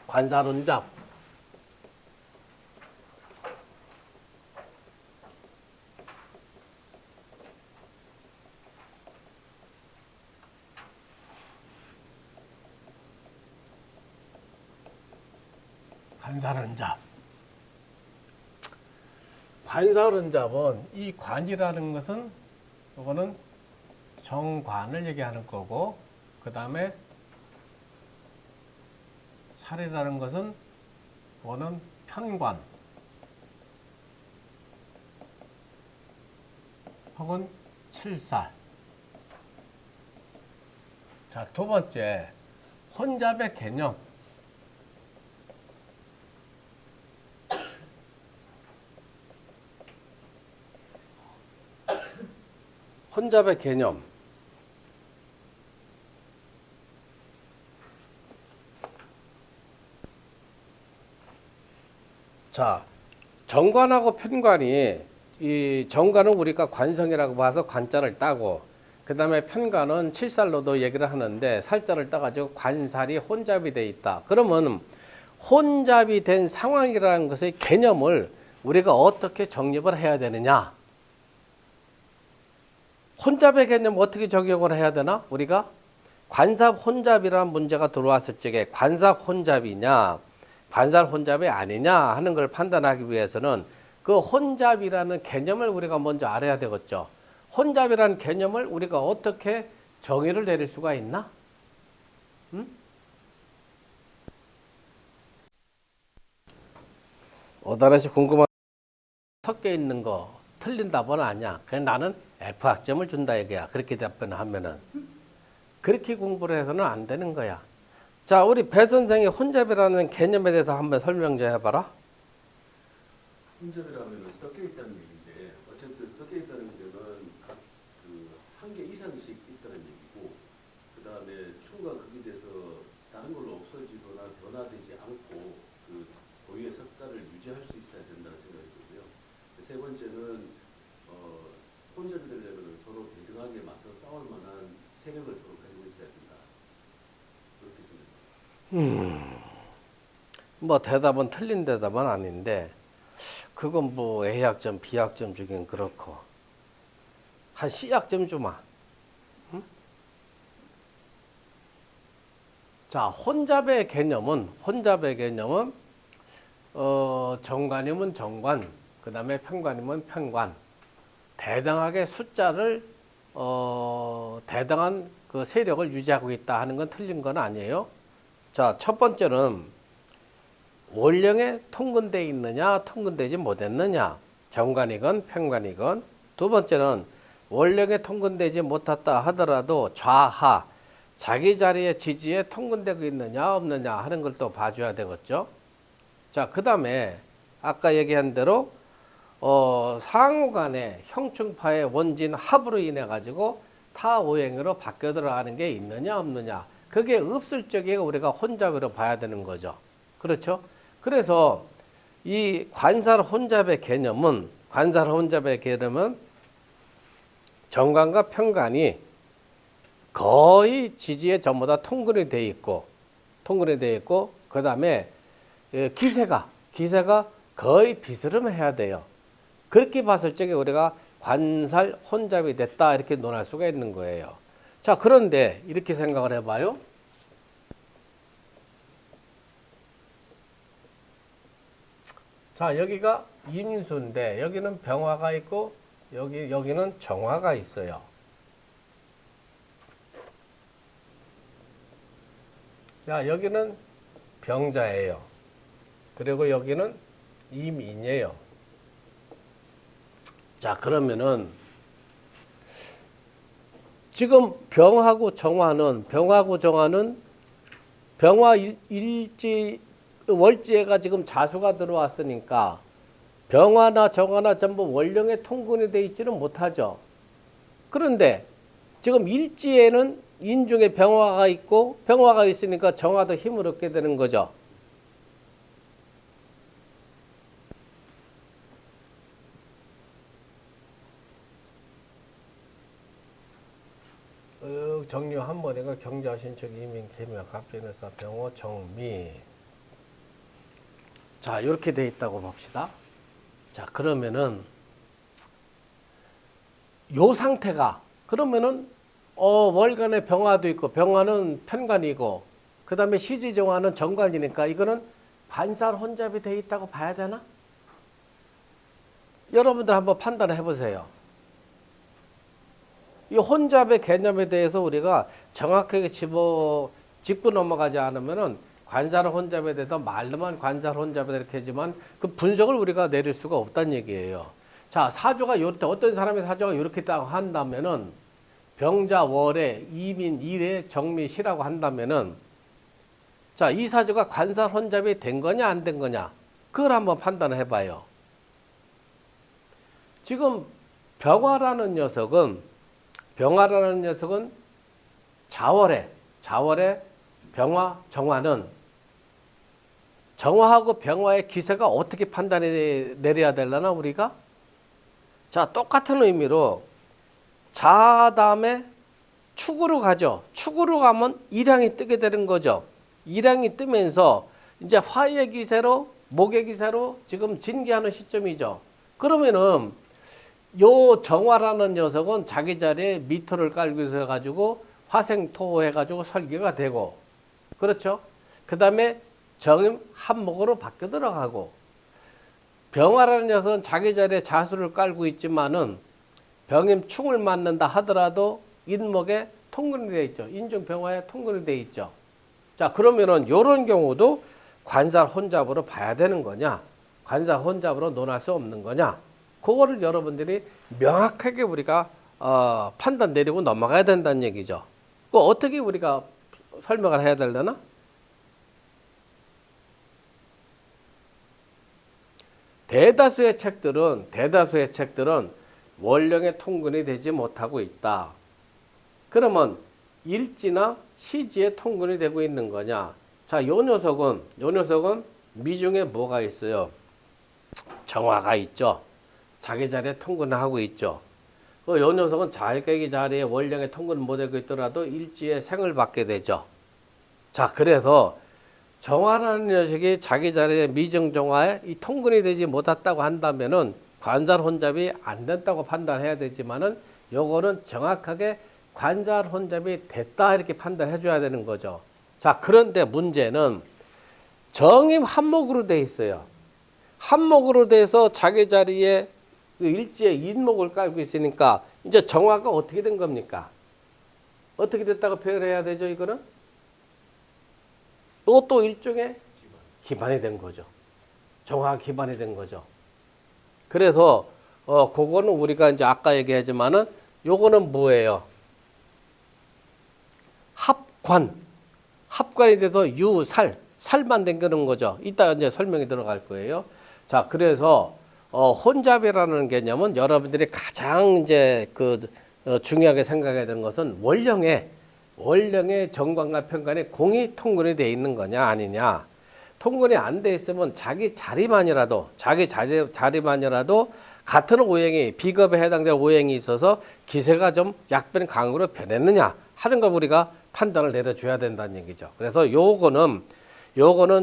관사론잡. 관사론잡. 관사론잡은 이 관이라는 것은 이거는 정관을 얘기하는 거고, 그 다음에 살이라는 것은 이거는 편관 혹은 칠살. 자, 두 번째, 혼잡의 개념. 혼잡의 개념. 자, 정관하고 편관이, 이 정관은 우리가 관성이라고 봐서 관자를 따고, 그 다음에 편관은 칠살로도 얘기를 하는데 살자를 따가지고 관살이 혼잡이 돼 있다. 그러면 혼잡이 된 상황이라는 것의 개념을 우리가 어떻게 정립을 해야 되느냐? 혼잡의 개념 어떻게 적용을 해야 되나? 우리가 관삽 혼잡이라는 문제가 들어왔을 적에 관삽 혼잡이냐, 관살 혼잡이 아니냐 하는 걸 판단하기 위해서는 그 혼잡이라는 개념을 우리가 먼저 알아야 되겠죠. 혼잡이라는 개념을 우리가 어떻게 정의를 내릴 수가 있나? 응? 어다라시 궁금한 섞여 있는 거 틀린 답은 아니야. 그냥 나는 F 학점을 준다 얘기야. 그렇게 답변하면은. 그렇게 공부를 해서는 안 되는 거야. 자, 우리 배 선생이 혼잡이라는 개념에 대해서 한번 설명 좀 해봐라. 혼잡이라면 섞여 있다는 얘기인데, 어쨌든 섞여 있다는 개념은 각 한 개 이상씩 있다는 얘기고, 그 다음에 추가 극이 돼서 다른 걸로 없어지거나 변화되지 않고 그 고유의 색깔을 유지할 수 있어야 된다는 생각이 들고요. 세 번째는 혼잡이 되려면 서로 대등하게 맞서 싸울 만한 세력을 서로 가지고 있어야 된다. 그렇게 생각합니다. 뭐 대답은 틀린 대답은 아닌데 그건 뭐 A학점, B학점 주긴 그렇고 한 C학점 주마. 응? 자, 혼잡의 개념은 정관이면 정관, 그 다음에 편관이면 편관. 대등하게 숫자를 대등한 그 세력을 유지하고 있다 하는 건 틀린 건 아니에요. 자, 첫 번째는 원령에 통근되어 있느냐, 통근되지 못했느냐, 정관이건 편관이건. 두 번째는 원령에 통근되지 못했다 하더라도 좌하, 자기 자리의 지지에 통근되고 있느냐, 없느냐 하는 걸 또 봐줘야 되겠죠. 자, 그 다음에 아까 얘기한 대로 상호간의 형충파의 원진 합으로 인해 가지고 타오행으로 바뀌어 들어가는 게 있느냐 없느냐, 그게 없을 적에 우리가 혼잡으로 봐야 되는 거죠. 그렇죠? 그래서 이 관살 혼잡의 개념은 정관과 편관이 거의 지지에 전부 다 통근이 돼 있고 그 다음에 기세가 거의 비스름해야 돼요. 그렇게 봤을 적에 우리가 관살 혼잡이 됐다 이렇게 논할 수가 있는 거예요. 자, 그런데 이렇게 생각을 해봐요. 자, 여기가 임수인데 여기는 병화가 있고 여기는 정화가 있어요. 자, 여기는 병자예요. 그리고 여기는 임인이에요. 자, 그러면은 지금 병하고 정화는 병화 일지 월지에가 지금 자수가 들어왔으니까 병화나 정화나 전부 원령에 통근이 되어 있지는 못하죠. 그런데 지금 일지에는 인중에 병화가 있으니까 정화도 힘을 얻게 되는 거죠. 정류 한 번에가 경자신척 이민 개명 갑진에서 병호 정미. 자, 이렇게 돼 있다고 봅시다. 자, 그러면은 요 상태가 그러면은 월간에 병화도 있고 병화는 편관이고 그다음에 시지정화는 정관이니까 이거는 관살 혼잡이 돼 있다고 봐야 되나? 여러분들 한번 판단해 보세요. 이 혼잡의 개념에 대해서 우리가 정확하게 짚고 넘어가지 않으면은 관살 혼잡에 대해서 말로만 관살 혼잡이다 이렇게 하지만 그 분석을 우리가 내릴 수가 없다는 얘기예요. 자, 사주가 요렇게 어떤 사람의 사주가 이렇게 딱 한다면은 병자 월에 이민 일회 정미 시라고 한다면은 자, 이 사주가 관살 혼잡이 된 거냐 안 된 거냐 그걸 한번 판단을 해봐요. 지금 병화라는 녀석은 자월에 병화 정화는 정화하고 병화의 기세가 어떻게 판단이 내려야 되려나 우리가? 자, 똑같은 의미로 자 다음에 축으로 가죠. 축으로 가면 일양이 뜨게 되는 거죠. 일양이 뜨면서 이제 화의 기세로 목의 기세로 지금 진기하는 시점이죠. 그러면은 요 정화라는 녀석은 자기 자리에 미토를 깔고 있어 가지고 화생토 해가지고 설계가 되고 그렇죠. 그 다음에 정임 한목으로 바뀌어 들어가고 병화라는 녀석은 자기 자리에 자수를 깔고 있지만은 병임 충을 맞는다 하더라도 인목에 통근이 되어 있죠. 인중병화에 통근이 되어 있죠. 자, 그러면은 요런 경우도 관살 혼잡으로 봐야 되는 거냐? 관살 혼잡으로 논할 수 없는 거냐? 그거를 여러분들이 명확하게 우리가 판단 내리고 넘어가야 된다는 얘기죠. 그 어떻게 우리가 설명을 해야 되려나? 대다수의 책들은 월령의 통근이 되지 못하고 있다. 그러면 일지나 시지에 통근이 되고 있는 거냐? 자, 요 녀석은 미중에 뭐가 있어요? 정화가 있죠. 자기 자리에 통근을 하고 있죠. 요 녀석은 자기 자리에 월령의 통근을 못하고 있더라도 일지에 생을 받게 되죠. 자, 그래서 정화라는 녀석이 자기 자리에 미정정화에 이 통근이 되지 못했다고 한다면은 관살 혼잡이 안 된다고 판단해야 되지만은 요거는 정확하게 관살 혼잡이 됐다 이렇게 판단해 줘야 되는 거죠. 자, 그런데 문제는 정임 한목으로 돼 있어요. 한목으로 돼서 자기 자리에 그 일지에 인목을 깔고 있으니까 이제 정화가 어떻게 된 겁니까? 어떻게 됐다고 표현해야 되죠, 이거는? 이것도 일종의 기반이 된 거죠. 정화 기반이 된 거죠. 그래서 그거는 우리가 이제 아까 얘기하지만은 요거는 뭐예요? 합관이 돼서 살만 댕기는 거죠. 이따가 이제 설명이 들어갈 거예요. 자, 그래서 혼잡이라는 개념은 여러분들이 가장 이제 중요하게 생각해야 되는 것은 월령의 정관과 편관에 공이 통근이 돼 있는 거냐 아니냐. 통근이 안 돼 있으면 자기 자리만이라도 같은 오행이 비겁에 해당되는 오행이 있어서 기세가 좀 약변 강으로 변했느냐 하는 걸 우리가 판단을 내려줘야 된다는 얘기죠. 그래서 요거는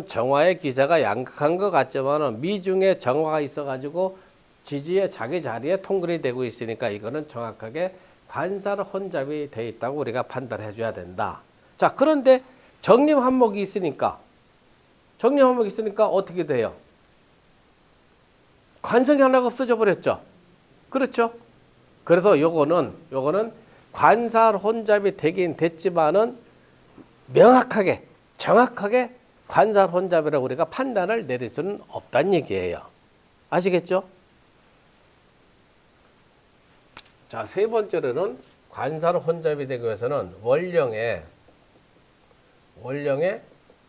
정화의 기세가 양극한 것 같지만은 미중에 정화가 있어가지고 지지에 자기 자리에 통근이 되고 있으니까 이거는 정확하게 관살 혼잡이 돼 있다고 우리가 판단해 줘야 된다. 자, 그런데 정림 한목이 있으니까 어떻게 돼요? 관성이 하나가 없어져 버렸죠. 그렇죠? 그래서 요거는 관살 혼잡이 되긴 됐지만은 명확하게 정확하게 관살 혼잡이라고 우리가 판단을 내릴 수는 없다는 얘기예요. 아시겠죠? 자, 세 번째로는 관살 혼잡이 되기 위해서는 월령에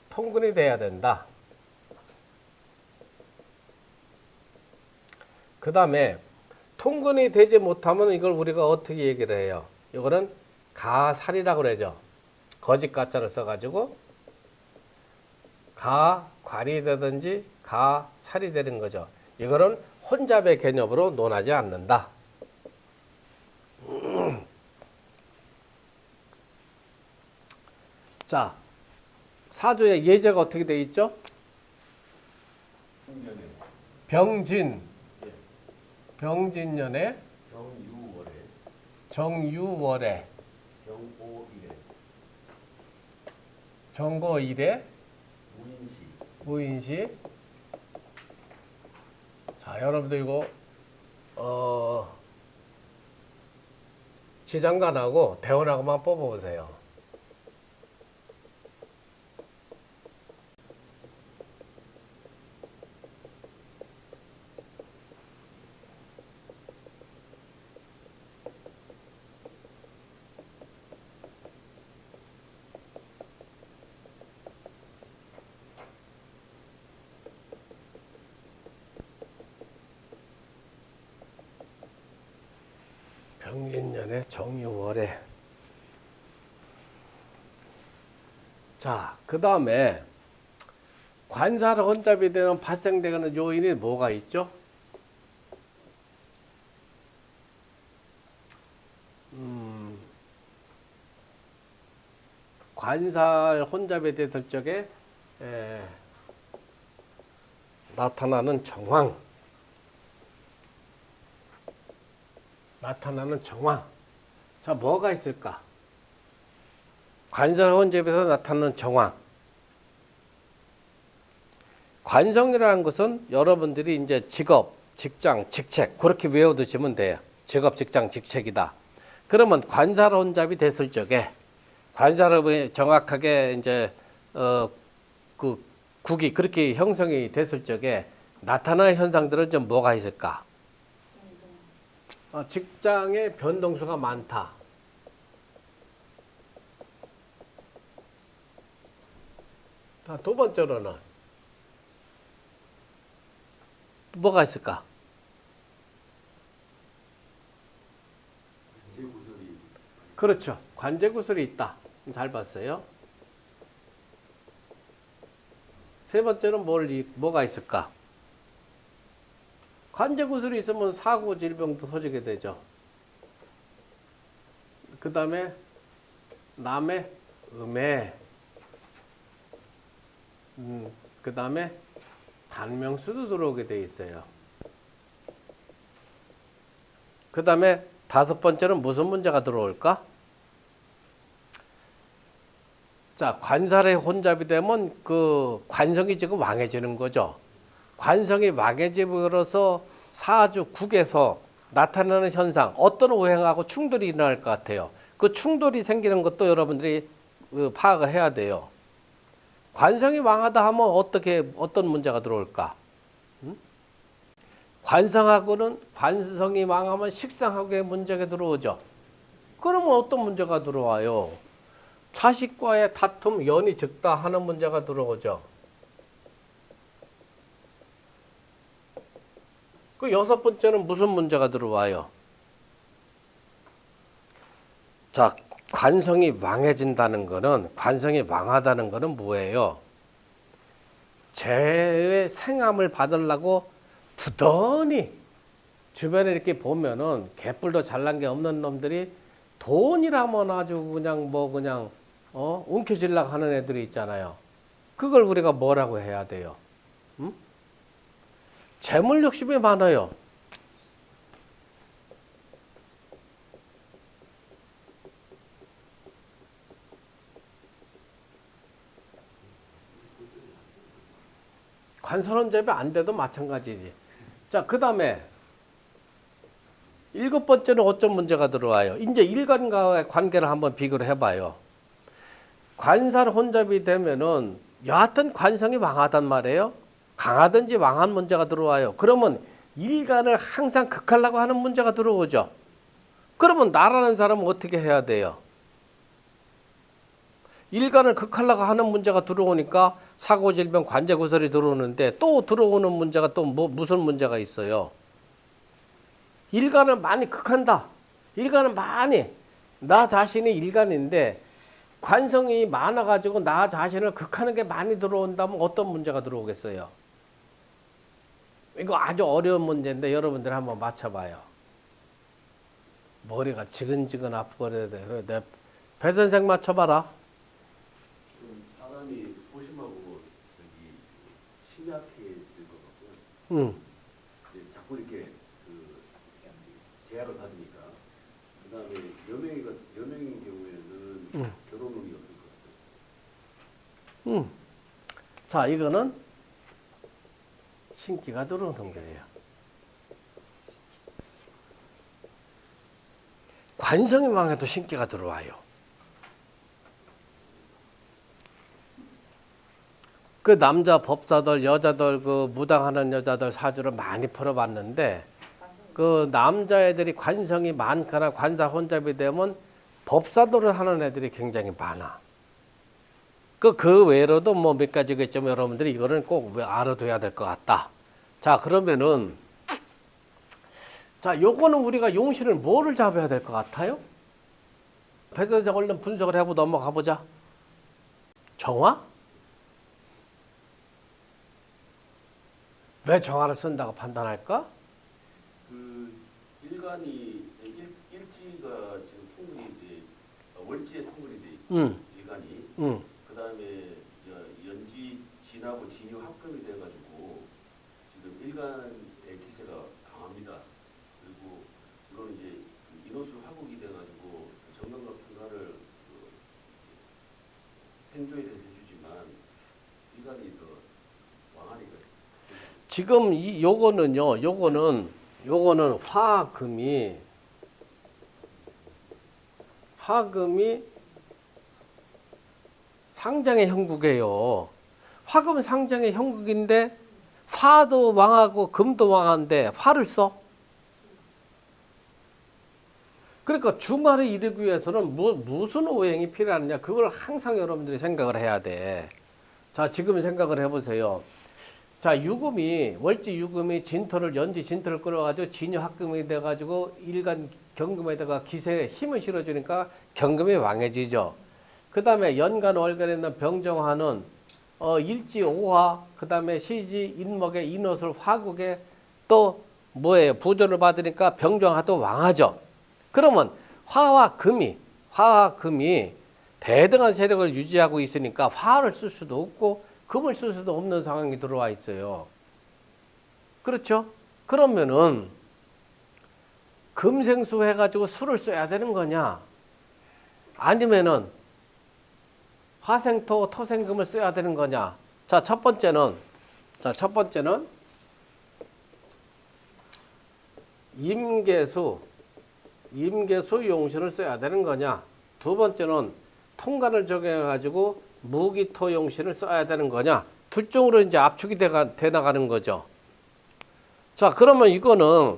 통근이 돼야 된다. 그 다음에 통근이 되지 못하면 이걸 우리가 어떻게 얘기를 해요? 이거는 가살이라고 그러죠. 거짓 가짜를 써가지고 가관이 되든지 가살이 되는 거죠. 이거는 혼잡의 개념으로 논하지 않는다. 자, 사주의 예제가 어떻게 되어 있죠? 신년에 병진, 예. 병진년에 정유월에 정유월에 경오일에 경고일에 무인시 무인시. 자, 여러분들 이거 지장간하고 대원하고만 뽑아보세요. 병진년에 정유월에. 자, 그 다음에 관사를 혼잡이 되는 발생되는 요인이 뭐가 있죠? 관살 혼잡이 됐을 적에 나타나는 정황. 나타나는 정황. 자, 뭐가 있을까? 관살 혼잡에서 나타나는 정황. 관성이라는 것은 여러분들이 이제 직업, 직장, 직책 그렇게 외워두시면 돼요. 직업, 직장, 직책이다. 그러면 관살 혼잡이 됐을 적에 관살업이 정확하게 이제 그 국이 그렇게 형성이 됐을 적에 나타나는 현상들은 좀 뭐가 있을까? 직장의 변동수가 많다. 자, 두 번째로는 뭐가 있을까? 관제구설이 그렇죠. 관제구설이 있다. 잘 봤어요. 세 번째는 뭐가 있을까? 관제구설이 있으면 사고 질병도 터지게 되죠. 그 다음에 남의 음해, 그 다음에 단명수도 들어오게 돼 있어요. 그 다음에 다섯 번째는 무슨 문제가 들어올까? 자, 관살의 혼잡이 되면 그 관성이 지금 왕해지는 거죠. 관성이 왕해짐으로써 사주 국에서 나타나는 현상, 어떤 오행하고 충돌이 일어날 것 같아요. 그 충돌이 생기는 것도 여러분들이 파악을 해야 돼요. 관성이 왕하다 하면 어떤 문제가 들어올까? 관성이 왕하면 식상하게 문제가 들어오죠. 그러면 어떤 문제가 들어와요? 자식과의 다툼, 연이 적다 하는 문제가 들어오죠. 그 여섯 번째는 무슨 문제가 들어와요? 자, 관성이 왕해진다는 거는, 관성이 왕하다는 거는 뭐예요? 제 생암을 받으려고 부단히 주변에 이렇게 보면은 개뿔도 잘난 게 없는 놈들이 돈이라면 아주 그냥 움켜쥐려고 하는 애들이 있잖아요. 그걸 우리가 뭐라고 해야 돼요? 재물 욕심이 많아요. 관선혼잡이 안 돼도 마찬가지지. 자, 그 다음에 일곱 번째는 어떤 문제가 들어와요? 이제 일간과의 관계를 한번 비교를 해봐요. 관살 혼잡이 되면은 여하튼 관성이 왕하단 말이에요. 강하든지 왕한 문제가 들어와요. 그러면 일간을 항상 극하려고 하는 문제가 들어오죠. 그러면 나라는 사람은 어떻게 해야 돼요? 일간을 극하려고 하는 문제가 들어오니까 사고질병 관제구설이 들어오는데 또 들어오는 문제가 또 무슨 문제가 있어요? 일간을 많이 극한다. 일간을 많이. 나 자신이 일간인데 관성이 많아가지고 나 자신을 극하는 게 많이 들어온다면 어떤 문제가 들어오겠어요? 이거 아주 어려운 문제인데 여러분들 한번 맞춰봐요. 머리가 지근지근 아프고 그래야 돼. 내 배 선생 맞춰봐라. 좀 사람이 소심하고 심약해질 것 같고요. 응. 자꾸 이렇게 그 제약을 받으니까 그다음에 여명인 경우에는 결혼운이 어떨 것 같아요? 응. 자, 이거는 신기가 들어오는 거예요. 관성이 망해도 신기가 들어와요. 그 남자 법사들, 여자들 그 무당하는 여자들 사주를 많이 풀어봤는데 그 남자애들이 관성이 많거나 관사 혼잡이 되면 법사들을 하는 애들이 굉장히 많아. 그 외로도 뭐 몇 가지겠지만 여러분들이 이거는 꼭 알아둬야 될 것 같다. 자, 그러면은 자, 요거는 우리가 용신을 뭐를 잡아야 될 것 같아요? 배선생 얼른 분석을 해보고 넘어가 보자. 정화? 왜 정화를 쓴다고 판단할까? 그 일지가 지금 통근이 이제 월지에 통근이 돼 있고 응. 일간이 응. 그다음에 연지 진하고 진유 합금이 돼가지고 지금 일간의 기세가 강합니다. 그리고 이거는 이제 인호술 화국이 돼가지고 정강과 평간을 생조를 해주지만 일간이 더 왕하니까. 지금 요거는 화금이 상장의 형국이에요. 화금은 상장의 형국인데 화도 왕하고 금도 왕한데 화를 써. 그러니까 중화를 이루기 위해서는 무슨 오행이 필요하느냐 그걸 항상 여러분들이 생각을 해야 돼. 자, 지금 생각을 해보세요. 자, 월지 유금이 진토를 연지 진토를 끌어가지고 진유 합금이 돼가지고 일간 경금에다가 기세에 힘을 실어주니까 경금이 왕해지죠. 그 다음에 연간 월간에 있는 병정화는 일지 오화, 그 다음에 시지 인목의 인호술 화국에 또 뭐예요? 부조를 받으니까 병정화도 왕하죠. 그러면 화와 금이 대등한 세력을 유지하고 있으니까 화를 쓸 수도 없고 금을 쓸 수도 없는 상황이 들어와 있어요. 그렇죠? 그러면은 금생수 해가지고 수를 써야 되는 거냐? 아니면은 화생토, 토생금을 써야 되는 거냐? 자, 첫 번째는 임계수 용신을 써야 되는 거냐? 두 번째는 통간을 적용해가지고 무기토 용신을 써야 되는 거냐? 둘 중으로 이제 압축이 돼 나가는 거죠. 자, 그러면 이거는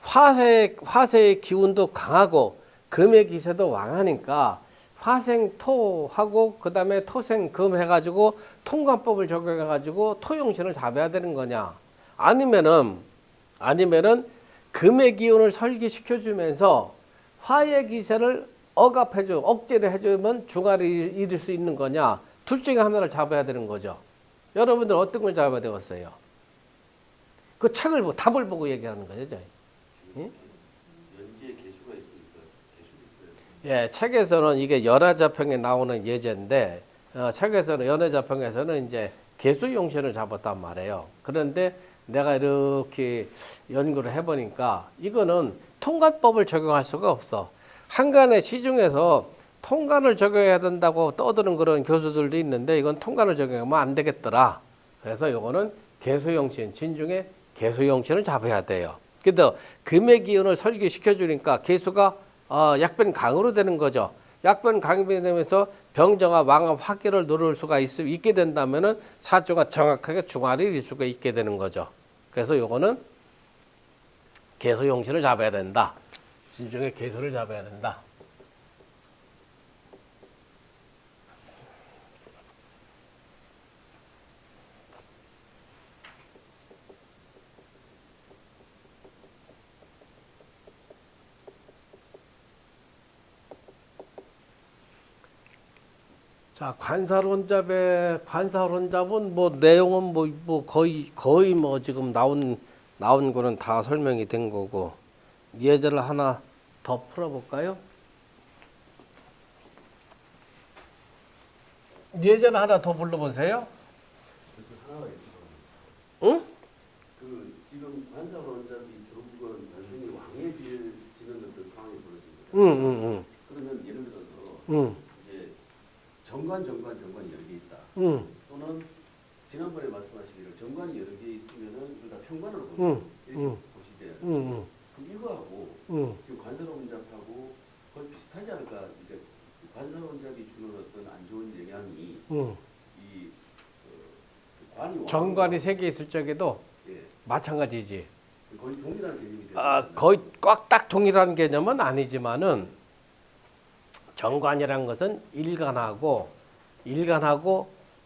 화세의 기운도 강하고 금의 기세도 왕하니까 화생토하고 그 다음에 토생금 해가지고 통관법을 적용해가지고 토용신을 잡아야 되는 거냐? 아니면은 금의 기운을 설계시켜주면서 화의 기세를 억제를 해주면 중화를 이룰 수 있는 거냐? 둘 중에 하나를 잡아야 되는 거죠. 여러분들 어떤 걸 잡아야 되겠어요? 그 책을 보고 답을 보고 얘기하는 거죠. 예? 연지에 개수가 있으니까 개수 있어요. 예, 책에서는 이게 연화자평에 나오는 예제인데 책에서는 연화자평에서는 이제 개수용신을 잡았단 말이에요. 그런데 내가 이렇게 연구를 해보니까 이거는 통관법을 적용할 수가 없어. 한간의 시중에서 통관을 적용해야 된다고 떠드는 그런 교수들도 있는데 이건 통관을 적용하면 안 되겠더라. 그래서 이거는 개수용신, 진중에 개수용신을 잡아야 돼요. 근데 금의 기운을 설계시켜 주니까 개수가 약변 강으로 되는 거죠. 약변 강이 되면서 병정화, 왕화, 화기를 누릴 수가 있게 된다면은 사주가 정확하게 중화를 이룰 수가 있게 되는 거죠. 그래서 요거는 개수용신을 잡아야 된다. 진중에 개수를 잡아야 된다. 자, 관사론잡은 뭐 내용은 뭐 거의 뭐 지금 나온 거는 다 설명이 된 거고 예제를 하나 더 풀어볼까요? 예제를 하나 더 불러보세요. 그래서 하나가 있어요. 응? 그 지금 관사로 원잡이 결국은 관성이 왕해지는 어떤 상황이 벌어집니다. 그러면 예를 들어서 이제 정관 여러 개 있다. 또는 지난번에 말씀하시기를 정관이 여러 개 있으면은 이걸 다 평관으로 보죠. 이렇게 보시대요. 그럼 이거하고 지금 관사로 원잡하고 거의 비슷하지 않을까? 그러니까 관사로 원잡이 주는 어떤 안 좋은 영향이 이 관이 정관이 3개 있을 적에도 예, 마찬가지지. 거의 동일한 개념이 되는 거의 꽉 딱 동일한 개념은 아니지만은 정관이란 것은 일간하고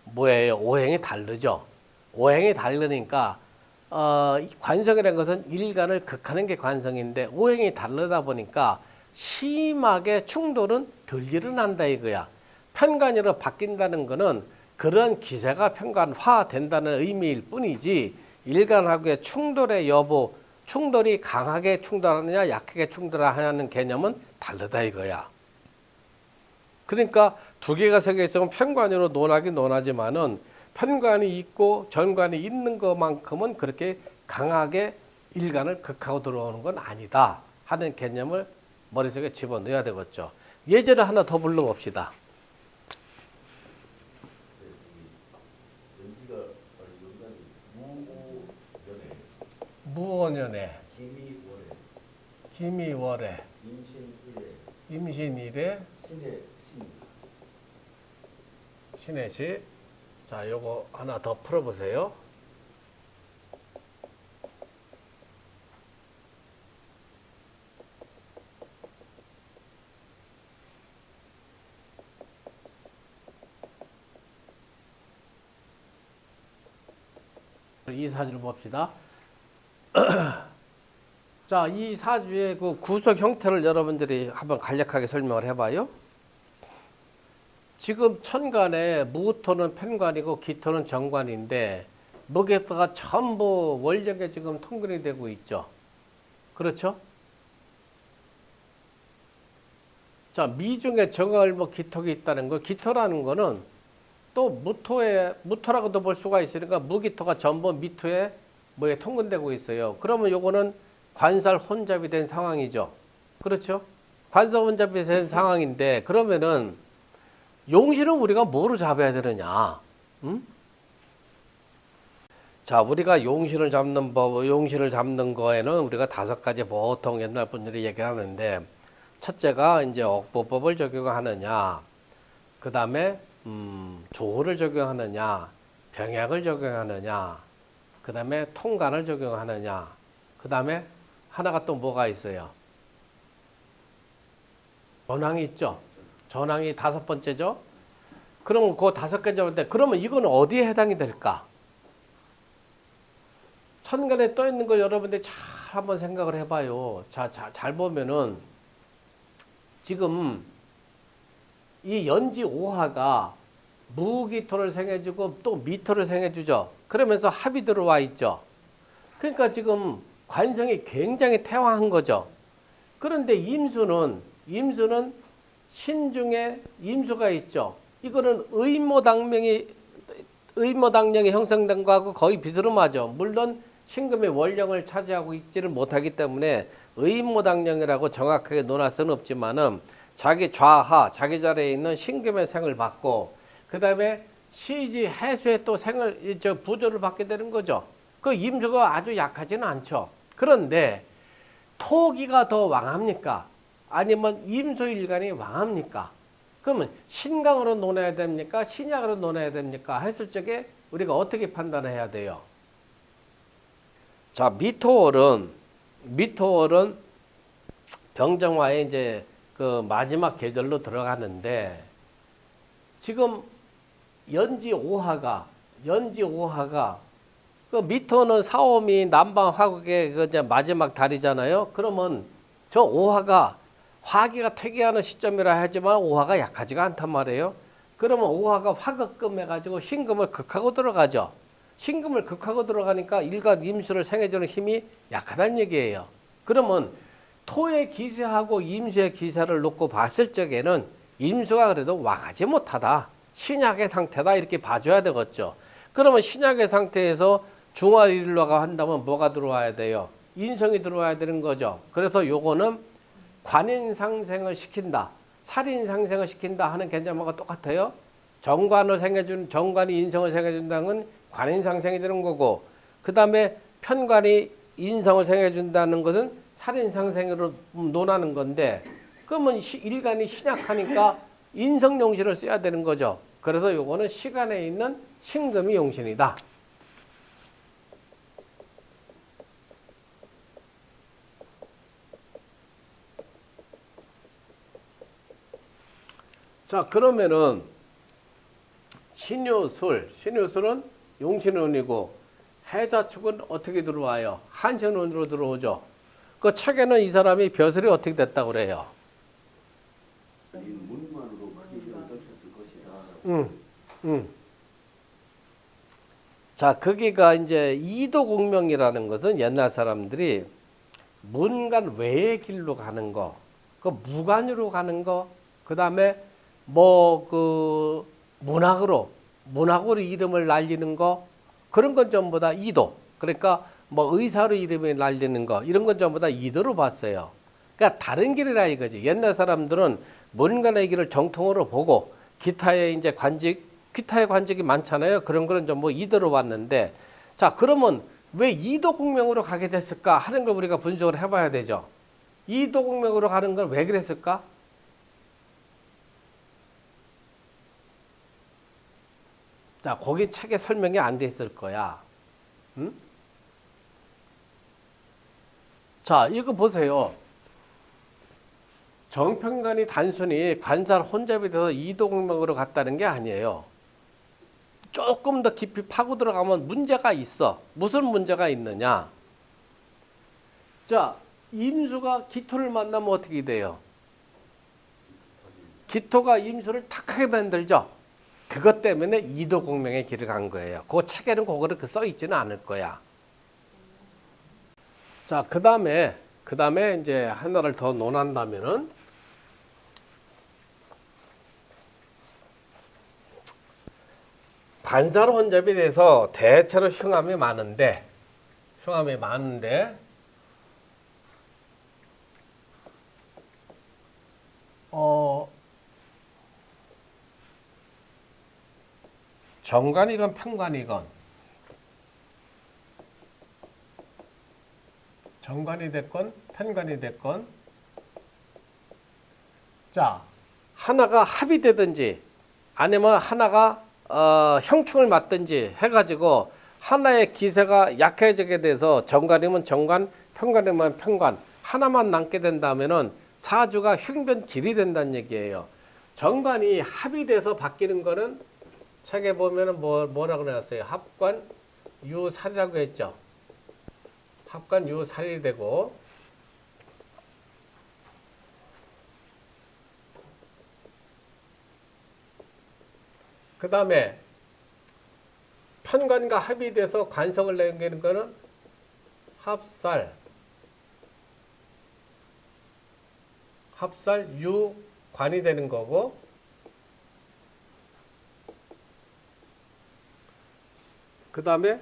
뭐예요? 오행이 다르죠. 오행이 다르니까 이 관성이라는 것은 일간을 극하는 게 관성인데 오행이 다르다 보니까 심하게 충돌은 덜 일어난다 이거야. 편관으로 바뀐다는 것은 그런 기세가 편관화된다는 의미일 뿐이지 일간하고의 충돌의 여부, 충돌이 강하게 충돌하느냐 약하게 충돌하느냐는 개념은 다르다 이거야. 그러니까 두 개가 섞여 있으면 편관으로 논하긴 논하지만은 편관이 있고 전관이 있는 것만큼은 그렇게 강하게 일간을 극하고 들어오는 건 아니다 하는 개념을 머릿속에 집어넣어야 되겠죠. 예제를 하나 더 불러봅시다. 연지가 연간이 무오년에 무오년에 기미월에 기미월에 임신일에 임신일에 신의 신해시. 자, 요거 하나 더 풀어보세요. 이 사주를 봅시다. 자, 이 사주의 그 구석 형태를 여러분들이 한번 간략하게 설명을 해봐요. 지금 천간에 무토는 편관이고 기토는 정관인데 무게가 전부 원력에 지금 통근이 되고 있죠. 그렇죠? 자, 미중에 정월목 기토가 있다는 거, 기토라는 거는 또 무토라고도 볼 수가 있으니까 무기토가 전부 미토에 뭐에 통근되고 있어요. 그러면 요거는 관살 혼잡이 된 상황이죠. 그렇죠? 관살 혼잡이 된 상황인데 그러면은 용신은 우리가 뭐로 잡아야 되느냐? 자, 우리가 용신을 잡는 법, 용신을 잡는 거에는 우리가 5가지 보통 옛날 분들이 얘기하는데 첫째가 이제 억보법을 적용하느냐, 그 다음에 조호를 적용하느냐, 병약을 적용하느냐, 그 다음에 통관을 적용하느냐, 그 다음에 하나가 또 뭐가 있어요? 전황이 있죠. 전황이 5번째죠. 그러면 그 5개 잡을 그러면 이건 어디에 해당이 될까? 천간에 떠 있는 걸 여러분들 잘 한번 생각을 해봐요. 자, 잘 보면은 지금 이 연지 오화가 무기토를 생해주고 또 미토를 생해주죠. 그러면서 합이 들어와 있죠. 그러니까 지금 관성이 굉장히 태화한 거죠. 그런데 임수는 신중에 임수가 있죠. 이거는 의모당령이 형성된 거하고 거의 비스름하죠. 물론 신금의 원령을 차지하고 있지를 못하기 때문에 의모당령이라고 정확하게 논할 수는 없지만은 자기 좌하, 자기 자리에 있는 신금의 생을 받고 그 다음에 시지 해수의 또 생을 부조를 받게 되는 거죠. 그 임수가 아주 약하지는 않죠. 그런데 토기가 더 왕합니까? 아니면 임수일간이 왕합니까? 그러면 신강으로 논해야 됩니까? 신약으로 논해야 됩니까? 했을 적에 우리가 어떻게 판단해야 돼요? 자, 미토월은 병정화의 이제 그 마지막 계절로 들어가는데 지금 연지 오화가 그 미토는 사오미 남방 화국의 그 이제 마지막 달이잖아요. 그러면 저 오화가 화기가 퇴기하는 시점이라 하지만 오화가 약하지가 않단 말이에요. 그러면 오화가 화극금해가지고 신금을 극하고 들어가죠. 신금을 극하고 들어가니까 일간 임수를 생해주는 힘이 약하다는 얘기예요. 그러면 토의 기세하고 임수의 기세를 놓고 봤을 적에는 임수가 그래도 왕하지 못하다. 신약의 상태다 이렇게 봐줘야 되겠죠. 그러면 신약의 상태에서 중화일로가 한다면 뭐가 들어와야 돼요? 인성이 들어와야 되는 거죠. 그래서 요거는 관인상생을 시킨다. 살인상생을 시킨다 하는 개념하고 똑같아요. 정관이 인성을 생겨준다는 건 관인상생이 되는 거고, 그 다음에 편관이 인성을 생겨준다는 것은 살인상생으로 논하는 건데, 그러면 일간이 신약하니까 인성용신을 써야 되는 거죠. 그래서 요거는 시간에 있는 신금이 용신이다. 자, 그러면은 신유술은 용신운이고 해자축은 어떻게 들어와요? 한신운으로 들어오죠. 그 책에는 이 사람이 벼슬이 어떻게 됐다고 그래요? 이 문만으로 크게 떨쳤을 것이다. 자, 거기가 이제 이도공명이라는 것은 옛날 사람들이 문간 외의 길로 가는 거, 그 무관으로 가는 거, 그 다음에 뭐 그 문학으로 이름을 날리는 거, 그런 건 전부 다 이도. 그러니까 뭐 의사로 이름이 날리는 거, 이런 건 전부 다 이도로 봤어요. 그러니까 다른 길이라 이거지. 옛날 사람들은 문간의 길을 정통으로 보고 기타의 관직이 많잖아요. 그런 거는 전부 이도로 봤는데, 자, 그러면 왜 이도 공명으로 가게 됐을까 하는 걸 우리가 분석을 해봐야 되죠. 이도 공명으로 가는 건 왜 그랬을까? 자, 거기 책에 설명이 안 돼 있을 거야. 응? 자, 이거 보세요. 정편관이 단순히 관살 혼잡이 돼서 이동명으로 갔다는 게 아니에요. 조금 더 깊이 파고 들어가면 문제가 있어. 무슨 문제가 있느냐? 자, 임수가 기토를 만나면 어떻게 돼요? 기토가 임수를 탁하게 만들죠. 그것 때문에 이도공명의 길을 간 거예요. 그 책에는 그거를 써 있지는 않을 거야. 자, 그 다음에 이제 하나를 더 논한다면은, 관살 혼잡이 돼서 대체로 흉함이 많은데, 정관이건 편관이건, 정관이 됐건 편관이 됐건, 자, 하나가 합이 되든지 아니면 하나가 형충을 맞든지 해가지고 하나의 기세가 약해지게 돼서 정관이면 정관, 편관이면 편관 하나만 남게 된다면은 사주가 흉변길이 된다는 얘기예요. 정관이 합이 돼서 바뀌는 거는 책에 보면은 뭐라고 나왔어요? 합관 유살이라고 했죠. 합관 유살이 되고, 그 다음에 편관과 합이 돼서 관성을 남기는 거는 합살 유관이 되는 거고, 그 다음에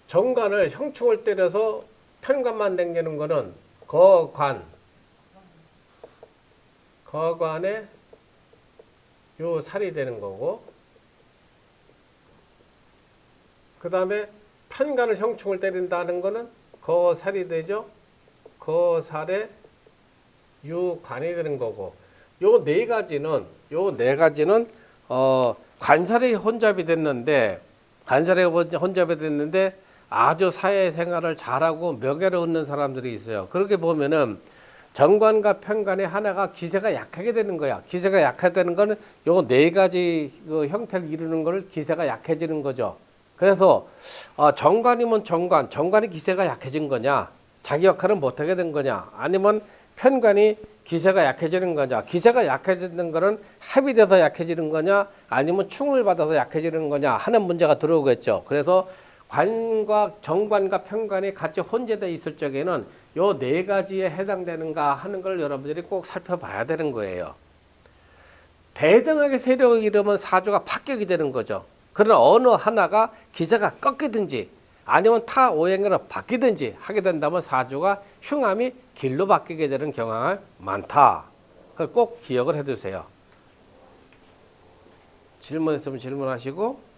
정관을 형충을 때려서 편관만 당기는 거는 거관에 요 살이 되는 거고, 그 다음에 편관을 형충을 때린다는 거는 거살이 되죠. 거살에 유관이 되는 거고, 요 네 가지는 관살이 혼잡이 됐는데 아주 사회생활을 잘하고 명예를 얻는 사람들이 있어요. 그렇게 보면은 정관과 편관의 하나가 기세가 약하게 되는 거야. 기세가 약하다는 거는 요 네 가지 그 형태를 이루는 거를 기세가 약해지는 거죠. 그래서 정관이면 정관이 기세가 약해진 거냐, 자기 역할을 못하게 된 거냐, 아니면 편관이 기세가 약해지는 거냐, 기세가 약해지는 거는 합이 돼서 약해지는 거냐, 아니면 충을 받아서 약해지는 거냐 하는 문제가 들어오겠죠. 그래서 정관과 편관이 같이 혼재되어 있을 적에는 요 네 가지에 해당되는가 하는 걸 여러분들이 꼭 살펴봐야 되는 거예요. 대등하게 세력을 잃으면 사주가 파격이 되는 거죠. 그러나 어느 하나가 기세가 꺾이든지 아니면 타 오행으로 바뀌든지 하게 된다면 사주가 흉함이 길로 바뀌게 되는 경향이 많다. 그걸 꼭 기억을 해두세요. 질문 있으면 질문하시고